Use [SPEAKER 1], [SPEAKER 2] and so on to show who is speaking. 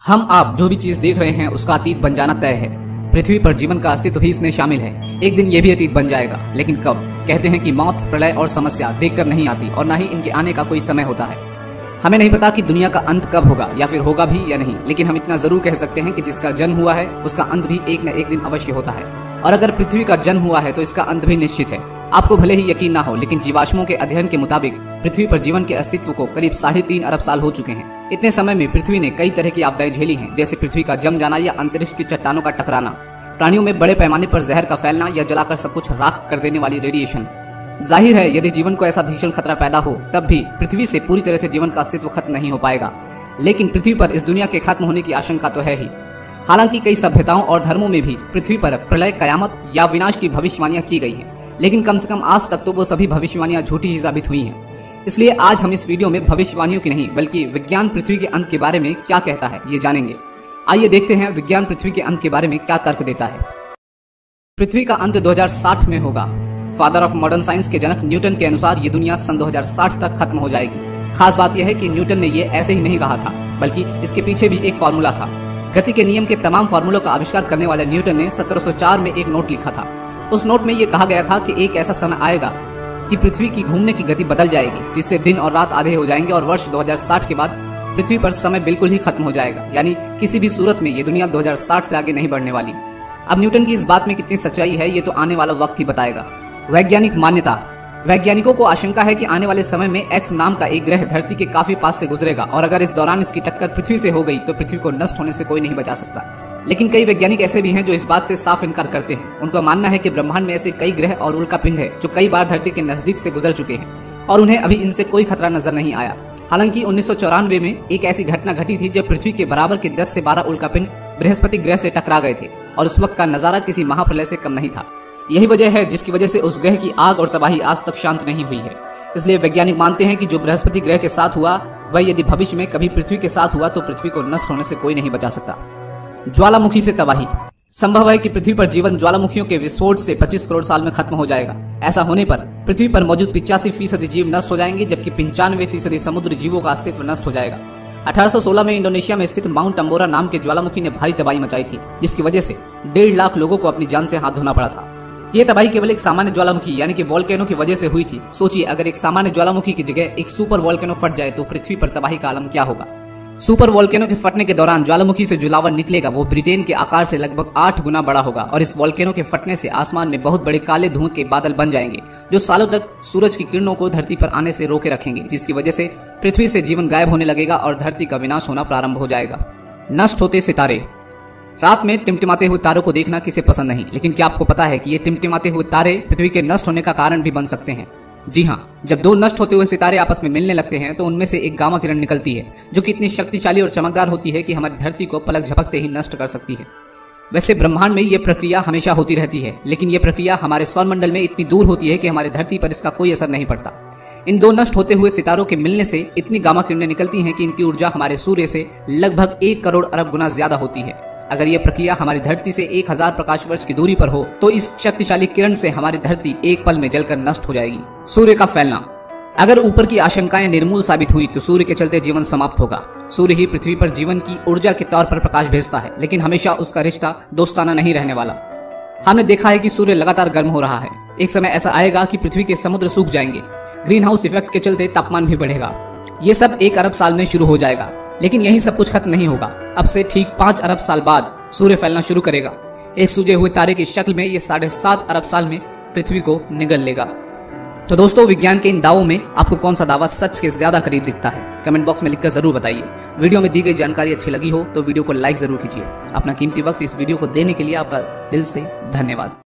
[SPEAKER 1] हम आप जो भी चीज देख रहे हैं उसका अतीत बन जाना तय है। पृथ्वी पर जीवन का अस्तित्व भी इसमें शामिल है। एक दिन ये भी अतीत बन जाएगा, लेकिन कब? कहते हैं कि मौत, प्रलय और समस्या देखकर नहीं आती और ना ही इनके आने का कोई समय होता है। हमें नहीं पता कि दुनिया का अंत कब होगा या फिर होगा भी या नहीं, लेकिन हम इतना जरूर कह सकते हैं कि जिसका जन्म हुआ है उसका अंत भी एक न एक दिन अवश्य होता है। और अगर पृथ्वी का जन्म हुआ है तो इसका अंत भी निश्चित है। आपको भले ही यकीन ना हो, लेकिन जीवाश्मों के अध्ययन के मुताबिक पृथ्वी पर जीवन के अस्तित्व को करीब 3.5 अरब साल हो चुके हैं। इतने समय में पृथ्वी ने कई तरह की आपदाएं झेली हैं, जैसे पृथ्वी का जम जाना या अंतरिक्ष की चट्टानों का टकराना, प्राणियों में बड़े पैमाने पर जहर का फैलना या जलाकर सब कुछ राख कर देने वाली रेडिएशन। जाहिर है यदि जीवन को ऐसा भीषण खतरा पैदा हो तब भी पृथ्वी से पूरी तरह से जीवन का अस्तित्व खत्म नहीं हो पाएगा। लेकिन पृथ्वी पर इस दुनिया के खत्म होने की आशंका तो है ही। हालांकि कई सभ्यताओं और धर्मों में भी पृथ्वी पर प्रलय, कयामत या विनाश की भविष्यवाणियां की गई हैं, लेकिन कम से कम आज तक तो वो सभी भविष्यवाणियां झूठी ही साबित हुई हैं। इसलिए आज हम इस वीडियो में भविष्यवाणियों की नहीं बल्कि विज्ञान पृथ्वी के अंत के बारे में क्या कहता है ये जानेंगे। आइए देखते हैं विज्ञान पृथ्वी के अंत के बारे में क्या तर्क देता है। पृथ्वी का अंत 2060 में होगा। फादर ऑफ मॉडर्न साइंस के जनक न्यूटन के अनुसार ये दुनिया सन 2060 तक खत्म हो जाएगी। खास बात यह है कि न्यूटन ने ये ऐसे ही नहीं कहा था, बल्कि इसके पीछे भी एक फार्मूला था। गति के नियम के तमाम फार्मूलों का आविष्कार करने वाले न्यूटन ने 1704 में एक नोट लिखा था। उस नोट में ये कहा गया था कि एक ऐसा समय आएगा कि पृथ्वी की घूमने की गति बदल जाएगी, जिससे दिन और रात आधे हो जाएंगे और वर्ष 2060 के बाद पृथ्वी पर समय बिल्कुल ही खत्म हो जाएगा। यानी किसी भी सूरत में ये दुनिया 2060 से आगे नहीं बढ़ने वाली। अब न्यूटन की इस बात में कितनी सच्चाई है ये तो आने वाला वक्त ही बताएगा। वैज्ञानिक मान्यता। वैज्ञानिकों को आशंका है कि आने वाले समय में एक्स नाम का एक ग्रह धरती के काफी पास से गुजरेगा और अगर इस दौरान इसकी टक्कर पृथ्वी से हो गई तो पृथ्वी को नष्ट होने से कोई नहीं बचा सकता। लेकिन कई वैज्ञानिक ऐसे भी हैं जो इस बात से साफ इनकार करते हैं। उनका मानना है कि ब्रह्मांड में ऐसे कई ग्रह और उल्कापिंड है जो कई बार धरती के नजदीक से गुजर चुके हैं और उन्हें अभी इनसे कोई खतरा नजर नहीं आया। हालांकि 1994 में एक ऐसी घटना घटी थी जब पृथ्वी के बराबर के 10 से 12 उल्कापिंड बृहस्पति ग्रह से टकरा गए थे और उस वक्त का नजारा किसी महाप्रलय से कम नहीं था। यही वजह है जिसकी वजह से उस ग्रह की आग और तबाही आज तक शांत नहीं हुई है। इसलिए वैज्ञानिक मानते हैं कि जो बृहस्पति ग्रह के साथ हुआ वह यदि भविष्य में कभी पृथ्वी के साथ हुआ तो पृथ्वी को नष्ट होने से कोई नहीं बचा सकता। ज्वालामुखी से तबाही। संभव है कि पृथ्वी पर जीवन ज्वालामुखियों के विस्फोट से 25 करोड़ साल में खत्म हो जाएगा। ऐसा होने पर पृथ्वी पर मौजूद 85% जीव नष्ट हो जाएंगे, जबकि 95% समुद्र जीवों का अस्तित्व नष्ट हो जाएगा। 1816 में इंडोनेशिया में स्थित माउंट टम्बोरा नाम के ज्वालामुखी ने भारी तबाही मचाई थी, जिसकी वजह से 1.5 लाख लोगों को अपनी जान से हाथ धोना पड़ा था। ये तबाही केवल एक सामान्य ज्वालामुखी यानी कि वोल्केनो की वजह से हुई थी। सोचिए अगर एक सामान्य ज्वालामुखी की जगह एक सुपर वोल्केनो फट जाए तो पृथ्वी पर तबाही का आलम क्या होगा। सुपर वोल्केनो के फटने के दौरान ज्वालामुखी से जो लावा निकलेगा वो ब्रिटेन के आकार से लगभग 8 गुना बड़ा होगा और इस वोल्केनो के फटने से आसमान में बहुत बड़े काले धुएं के बादल बन जाएंगे जो सालों तक सूरज की किरणों को धरती पर आने से रोके रखेंगे, जिसकी वजह से पृथ्वी से जीवन गायब होने लगेगा और धरती का विनाश होना प्रारंभ हो जाएगा। नष्ट होते सितारे। रात में टिमटिमाते हुए तारों को देखना किसे पसंद नहीं, लेकिन क्या आपको पता है कि ये टिमटिमाते हुए तारे पृथ्वी के नष्ट होने का कारण भी बन सकते हैं। जी हाँ, जब दो नष्ट होते हुए सितारे आपस में मिलने लगते हैं तो उनमें से एक गामा किरण निकलती है जो कि इतनी शक्तिशाली और चमकदार होती है कि हमारी धरती को पलक झपकते ही नष्ट कर सकती है। वैसे ब्रह्मांड में ये प्रक्रिया हमेशा होती रहती है, लेकिन ये प्रक्रिया हमारे सौरमंडल में इतनी दूर होती है कि हमारी धरती पर इसका कोई असर नहीं पड़ता। इन दो नष्ट होते हुए सितारों के मिलने से इतनी गामा किरणें निकलती हैं कि इनकी ऊर्जा हमारे सूर्य से लगभग 1 करोड़ अरब गुना ज्यादा होती है। अगर यह प्रक्रिया हमारी धरती से 1000 प्रकाश वर्ष की दूरी पर हो तो इस शक्तिशाली किरण से हमारी धरती एक पल में जलकर नष्ट हो जाएगी। सूर्य का फैलना। अगर ऊपर की आशंकाएं निर्मूल साबित हुई तो सूर्य के चलते जीवन समाप्त होगा। सूर्य ही पृथ्वी पर जीवन की ऊर्जा के तौर पर प्रकाश भेजता है, लेकिन हमेशा उसका रिश्ता दोस्ताना नहीं रहने वाला। हमने देखा है कि सूर्य लगातार गर्म हो रहा है। एक समय ऐसा आएगा कि पृथ्वी के समुद्र सूख जाएंगे, ग्रीन हाउस इफेक्ट के चलते तापमान भी बढ़ेगा। ये सब 1 अरब साल में शुरू हो जाएगा, लेकिन यही सब कुछ खत्म नहीं होगा। अब से ठीक 5 अरब साल बाद सूर्य फैलना शुरू करेगा। एक सूजे हुए तारे की शक्ल में ये 7.5 अरब साल में पृथ्वी को निगल लेगा। तो दोस्तों, विज्ञान के इन दावों में आपको कौन सा दावा सच के ज्यादा करीब दिखता है? कमेंट बॉक्स में लिखकर जरूर बताइए। वीडियो में दी गई जानकारी अच्छी लगी हो तो वीडियो को लाइक जरूर कीजिए। अपना कीमती वक्त इस वीडियो को देने के लिए आपका दिल से धन्यवाद।